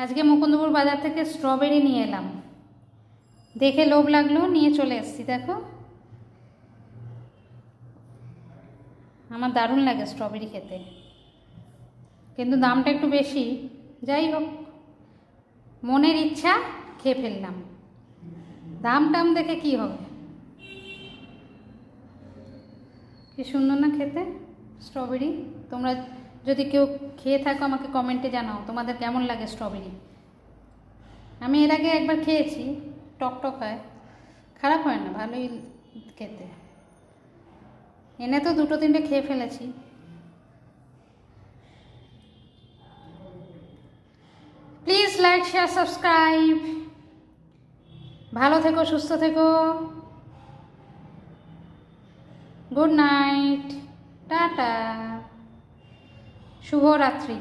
আজকে মুকুন্দপুর বাজার থেকে স্ট্রবেরি নিয়ে এলাম, দেখে লোভ লাগলো, নিয়ে চলে এসেছি। দেখো, আমার দারুণ লাগে স্ট্রবেরি খেতে, কিন্তু দামটা একটু বেশি। যাই হোক, মনের ইচ্ছা খেয়ে ফেললাম, দাম টাম দেখে কি হবে। কি সুন্দর না খেতে স্ট্রবেরি। তোমরা যদি কেউ খেয়ে থাকো আমাকে কমেন্টে জানাও তোমাদের কেমন লাগে স্ট্রবেরি। আমি এর আগে একবার খেয়েছি, টক হয়, খারাপ হয় না, ভালোই খেতে। এনে তো দুটো তিনটে খেয়ে ফেলেছি। Please like, share, subscribe. ভালো থেকো, সুস্থ থেকো। গুড নাইট, টাটা, শুভরাত্রি।